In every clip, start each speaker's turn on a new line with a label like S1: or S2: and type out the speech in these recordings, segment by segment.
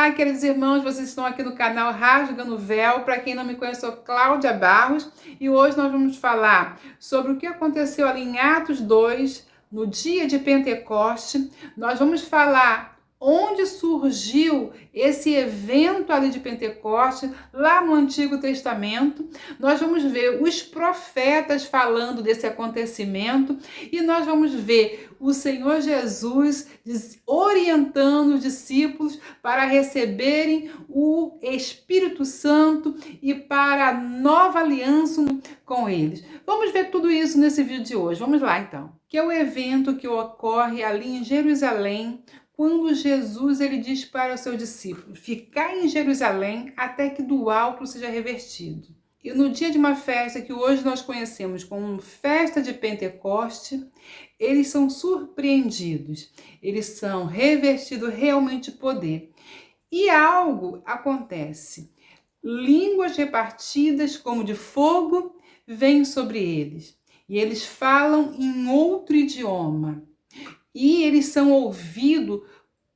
S1: Olá, queridos irmãos, vocês estão aqui no canal Rasgando o Véu. Para quem não me conhece, eu sou Cláudia Barros e hoje nós vamos falar sobre o que aconteceu ali em Atos 2, no dia de Pentecoste. Nós vamos falar onde surgiu esse evento ali de Pentecoste, lá no Antigo Testamento. Nós vamos ver os profetas falando desse acontecimento e nós vamos ver o Senhor Jesus orientando os discípulos para receberem o Espírito Santo e para a nova aliança com eles. Vamos ver tudo isso nesse vídeo de hoje. Vamos lá então. Que é o evento que ocorre ali em Jerusalém, quando Jesus ele diz para os seus discípulos: ficar em Jerusalém até que do alto seja revestido. E no dia de uma festa que hoje nós conhecemos como festa de Pentecoste, eles são surpreendidos, eles são revestidos realmente de poder. E algo acontece. Línguas repartidas como de fogo vêm sobre eles. E eles falam em outro idioma. E eles são ouvidos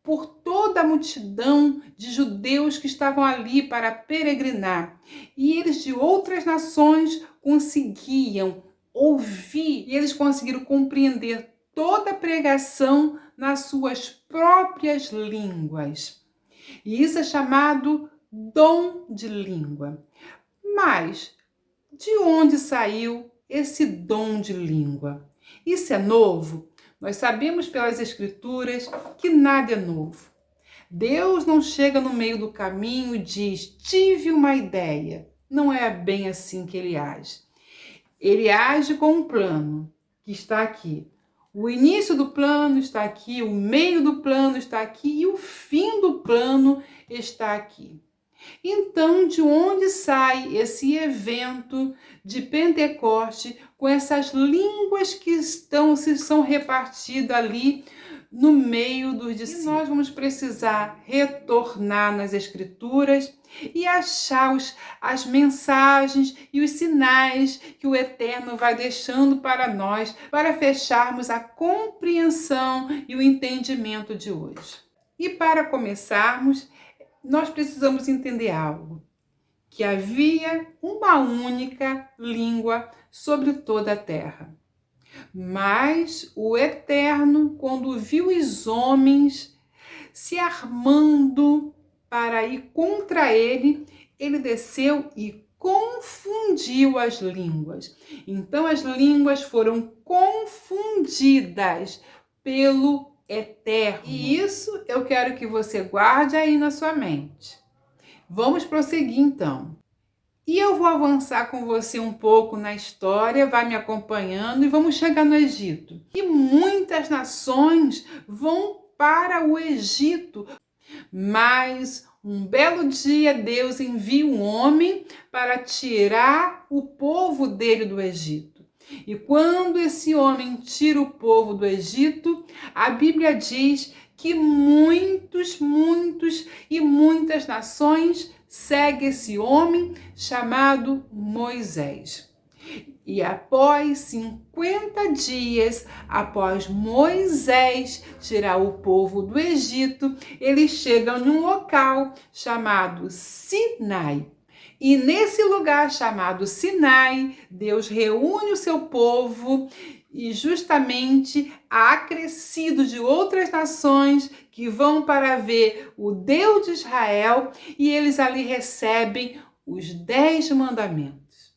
S1: por toda a multidão de judeus que estavam ali para peregrinar. E eles de outras nações conseguiam ouvir e eles conseguiram compreender toda a pregação nas suas próprias línguas. E isso é chamado dom de língua. Mas de onde saiu esse dom de língua? Isso é novo? Nós sabemos pelas Escrituras que nada é novo. Deus não chega no meio do caminho e diz: tive uma ideia. Não é bem assim que ele age. Ele age com um plano que está aqui. O início do plano está aqui, o meio do plano está aqui e o fim do plano está aqui. Então, de onde sai esse evento de Pentecoste com essas línguas que são repartidas ali no meio dos discípulos? E nós vamos precisar retornar nas Escrituras e achar as mensagens e os sinais que o Eterno vai deixando para nós, para fecharmos a compreensão e o entendimento de hoje. E para começarmos, nós precisamos entender algo, que havia uma única língua sobre toda a terra. Mas o Eterno, quando viu os homens se armando para ir contra ele, ele desceu e confundiu as línguas. Então as línguas foram confundidas pelo Eterno. E isso eu quero que você guarde aí na sua mente. Vamos prosseguir então. E eu vou avançar com você um pouco na história, vai me acompanhando e vamos chegar no Egito. E muitas nações vão para o Egito, mas um belo dia Deus envia um homem para tirar o povo dele do Egito. E quando esse homem tira o povo do Egito, a Bíblia diz que muitas nações seguem esse homem chamado Moisés. E após 50 dias, após Moisés tirar o povo do Egito, eles chegam num local chamado Sinai. E nesse lugar chamado Sinai, Deus reúne o seu povo e justamente acrescidos de outras nações que vão para ver o Deus de Israel e eles ali recebem os 10 mandamentos.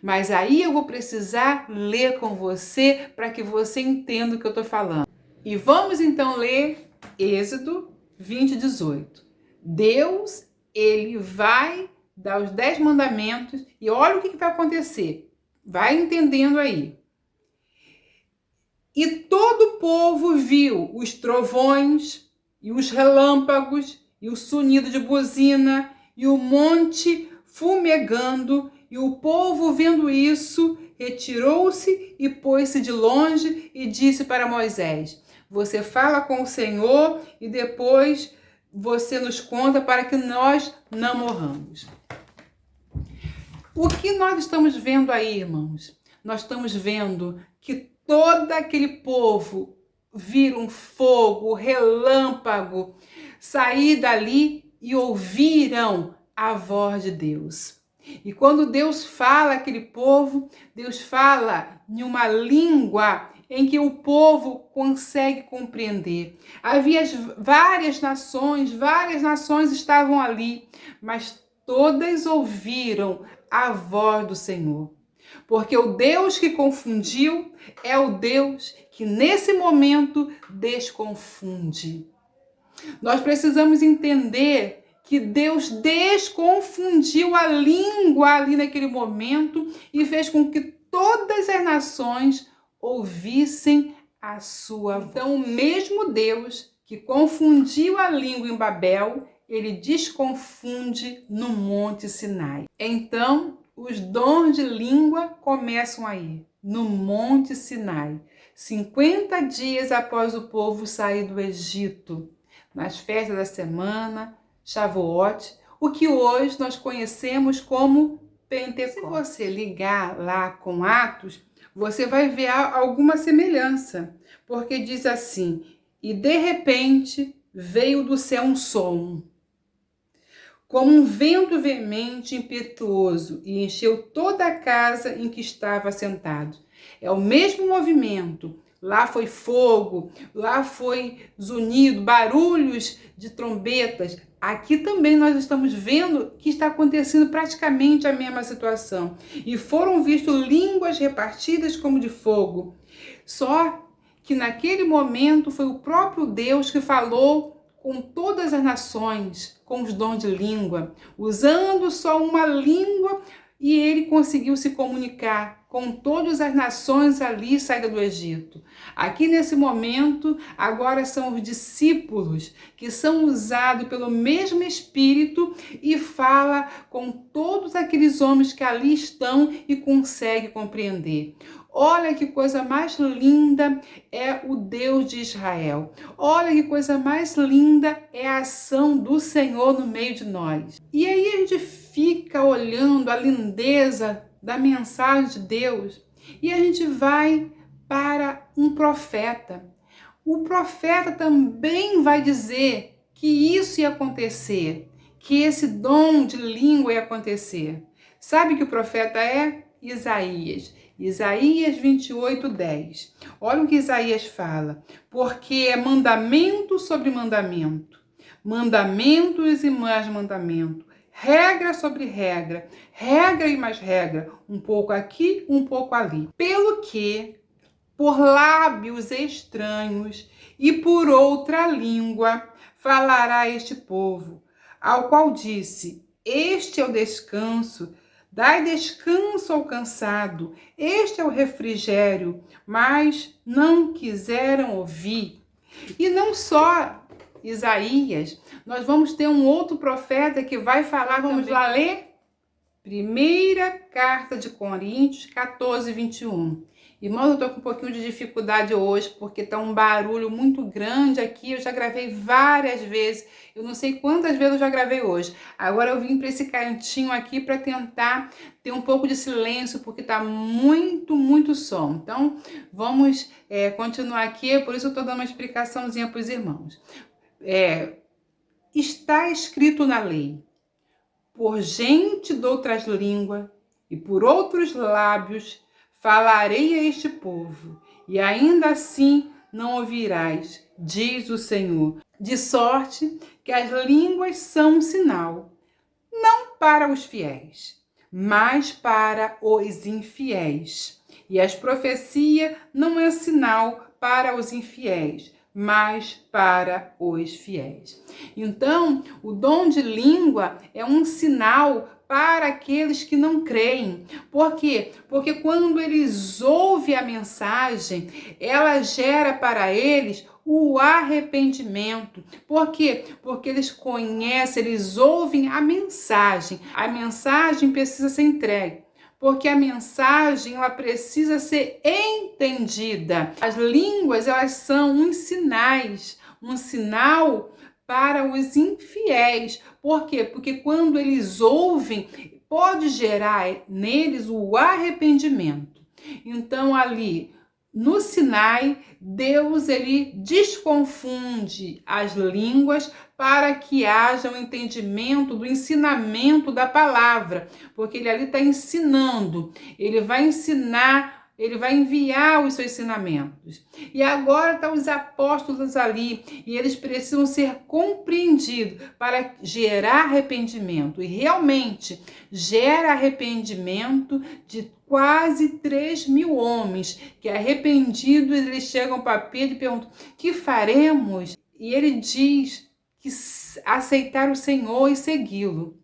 S1: Mas aí eu vou precisar ler com você para que você entenda o que eu estou falando. E vamos então ler Êxodo 20:18. Deus, ele vai dar os 10 mandamentos e olha o que vai acontecer. Vai entendendo aí. E todo o povo viu os trovões e os relâmpagos e o sonido de buzina e o monte fumegando, e o povo vendo isso retirou-se e pôs-se de longe e disse para Moisés: você fala com o Senhor e depois você nos conta para que nós não morramos. O que nós estamos vendo aí, irmãos? Nós estamos vendo que todo aquele povo vira um fogo, relâmpago, sair dali e ouviram a voz de Deus. E quando Deus fala àquele povo, Deus fala em uma língua em que o povo consegue compreender. Havia várias nações estavam ali, mas todas ouviram a voz do Senhor. Porque o Deus que confundiu é o Deus que nesse momento desconfunde. Nós precisamos entender que Deus desconfundiu a língua ali naquele momento e fez com que todas as nações ouvissem a sua voz. Então, o mesmo Deus que confundiu a língua em Babel, ele desconfunde no Monte Sinai. Então, os dons de língua começam aí, no Monte Sinai, 50 dias após o povo sair do Egito, nas festas da semana, Shavuot, o que hoje nós conhecemos como Pentecostes. Se você ligar lá com Atos, você vai ver alguma semelhança, porque diz assim: e de repente veio do céu um som, como um vento veemente e impetuoso, e encheu toda a casa em que estava sentado. É o mesmo movimento. Lá foi fogo, lá foi zunido, barulhos de trombetas. Aqui também nós estamos vendo que está acontecendo praticamente a mesma situação. E foram vistos línguas repartidas como de fogo. Só que naquele momento foi o próprio Deus que falou com todas as nações, com os dons de língua, usando só uma língua, e ele conseguiu se comunicar com todas as nações ali saídas do Egito. Aqui nesse momento, agora são os discípulos que são usados pelo mesmo Espírito e fala com todos aqueles homens que ali estão e conseguem compreender. Olha que coisa mais linda é o Deus de Israel. Olha que coisa mais linda é a ação do Senhor no meio de nós. E aí a gente fica olhando a lindeza da mensagem de Deus e a gente vai para um profeta. O profeta também vai dizer que isso ia acontecer, que esse dom de língua ia acontecer. Sabe que o profeta é? Isaías. Isaías 28:10. Olha o que Isaías fala. Porque é mandamento sobre mandamento, mandamentos e mais mandamento, regra sobre regra, regra e mais regra, um pouco aqui, um pouco ali. Pelo que, por lábios estranhos e por outra língua, falará este povo, ao qual disse: este é o descanso, dai descanso ao cansado, este é o refrigério, mas não quiseram ouvir. E não só Isaías, nós vamos ter um outro profeta que vai falar, vamos lá ler? Primeira carta de Coríntios 14:21. Irmãos, eu estou com um pouquinho de dificuldade hoje, porque está um barulho muito grande aqui. Eu já gravei várias vezes. Eu não sei quantas vezes eu já gravei hoje. Agora eu vim para esse cantinho aqui para tentar ter um pouco de silêncio, porque está muito som. Então, vamos continuar aqui. Por isso eu estou dando uma explicaçãozinha para os irmãos. Está escrito na lei: por gente de outras línguas e por outros lábios falarei a este povo, e ainda assim não ouvirás, diz o Senhor. De sorte que as línguas são um sinal, não para os fiéis, mas para os infiéis. E as profecias não é sinal para os infiéis, mas para os fiéis. Então, o dom de língua é um sinal para aqueles que não creem. Por quê? Porque quando eles ouvem a mensagem, ela gera para eles o arrependimento. Por quê? Porque eles conhecem, eles ouvem a mensagem. A mensagem precisa ser entregue, porque a mensagem ela precisa ser entendida. As línguas, elas são uns sinais, um sinal para os infiéis. Por quê? Porque quando eles ouvem, pode gerar neles o arrependimento. Então ali, No Sinai, Deus ele desconfunde as línguas para que haja um entendimento do ensinamento da palavra, porque ele ali está ensinando, ele vai ensinar, ele vai enviar os seus ensinamentos. E agora estão os apóstolos ali, e eles precisam ser compreendidos para gerar arrependimento. E realmente gera arrependimento de quase 3.000 homens, que arrependidos eles chegam para Pedro e perguntam: que faremos? E ele diz que aceitar o Senhor e segui-lo.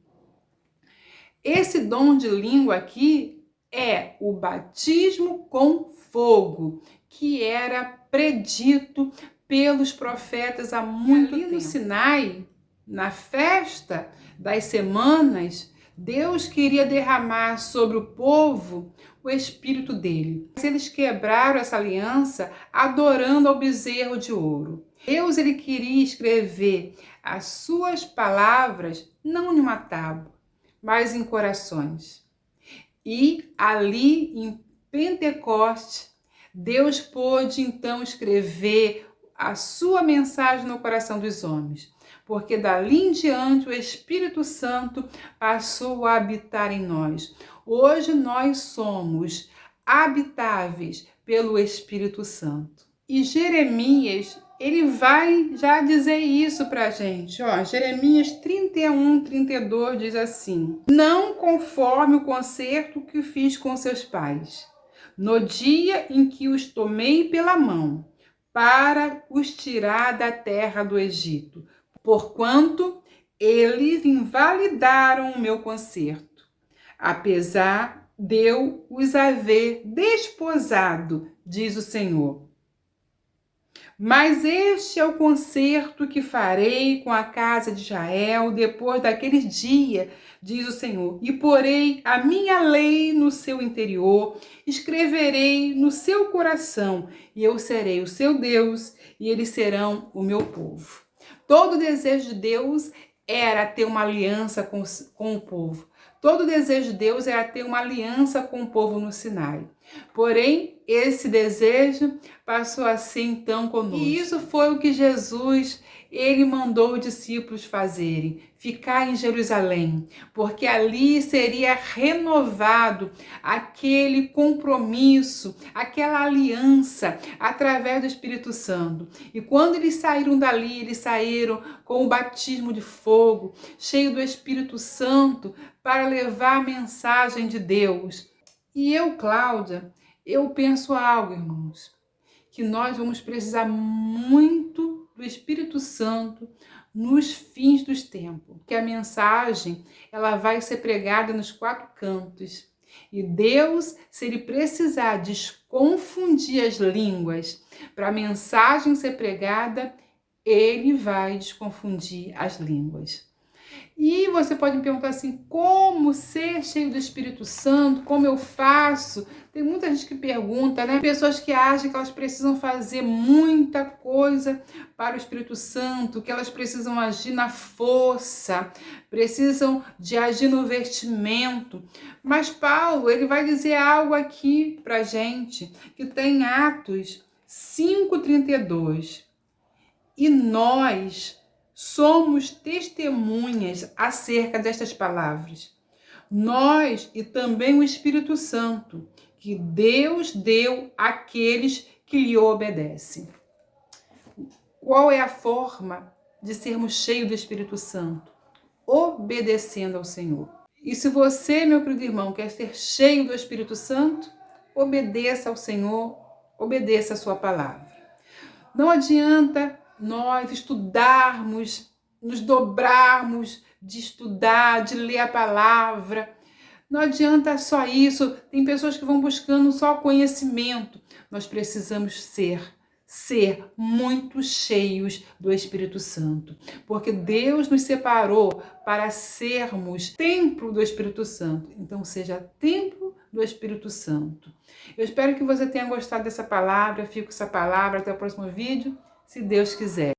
S1: Esse dom de língua aqui é o batismo com fogo, que era predito pelos profetas há muito tempo. Ali no Sinai, na festa das semanas, Deus queria derramar sobre o povo o Espírito dele. Mas eles quebraram essa aliança adorando ao bezerro de ouro. Deus ele queria escrever as suas palavras não em uma tábua, mas em corações. E ali em Pentecostes, Deus pôde então escrever a sua mensagem no coração dos homens, porque dali em diante o Espírito Santo passou a habitar em nós. Hoje nós somos habitáveis pelo Espírito Santo. E Jeremias, ele vai já dizer isso pra gente, ó, Jeremias 31:32 diz assim: não conforme o concerto que fiz com seus pais, no dia em que os tomei pela mão, para os tirar da terra do Egito, porquanto eles invalidaram o meu concerto, apesar de eu os haver desposado, diz o Senhor. Mas este é o concerto que farei com a casa de Israel depois daqueles dias, diz o Senhor. E porei a minha lei no seu interior, escreverei no seu coração, e eu serei o seu Deus, e eles serão o meu povo. Todo o desejo de Deus era ter uma aliança com o povo. Todo o desejo de Deus era ter uma aliança com o povo no Sinai. Porém, esse desejo passou a ser então conosco. E isso foi o que Jesus, ele mandou os discípulos fazerem, ficar em Jerusalém, porque ali seria renovado aquele compromisso, aquela aliança através do Espírito Santo. E quando eles saíram dali, eles saíram com o batismo de fogo, cheio do Espírito Santo, para levar a mensagem de Deus. E eu, Cláudia, eu penso algo, irmãos, que nós vamos precisar muito do Espírito Santo nos fins dos tempos, que a mensagem ela vai ser pregada nos 4 cantos. E Deus, se ele precisar desconfundir as línguas para a mensagem ser pregada, ele vai desconfundir as línguas. E você pode me perguntar assim, como ser cheio do Espírito Santo? Como eu faço? Tem muita gente que pergunta, né? Pessoas que acham que elas precisam fazer muita coisa para o Espírito Santo, que elas precisam agir na força, precisam de agir no vestimento. Mas Paulo, ele vai dizer algo aqui pra gente, que tem Atos 5:32. E nós somos testemunhas acerca destas palavras. Nós e também o Espírito Santo, que Deus deu àqueles que lhe obedecem. Qual é a forma de sermos cheios do Espírito Santo? Obedecendo ao Senhor. E se você, meu querido irmão, quer ser cheio do Espírito Santo, obedeça ao Senhor, obedeça a sua palavra. Não adianta nós estudarmos, nos dobrarmos de estudar, de ler a palavra. Não adianta só isso. Tem pessoas que vão buscando só conhecimento. Nós precisamos ser muito cheios do Espírito Santo, porque Deus nos separou para sermos templo do Espírito Santo. Então seja templo do Espírito Santo. Eu espero que você tenha gostado dessa palavra. Eu fico com essa palavra. Até o próximo vídeo, se Deus quiser.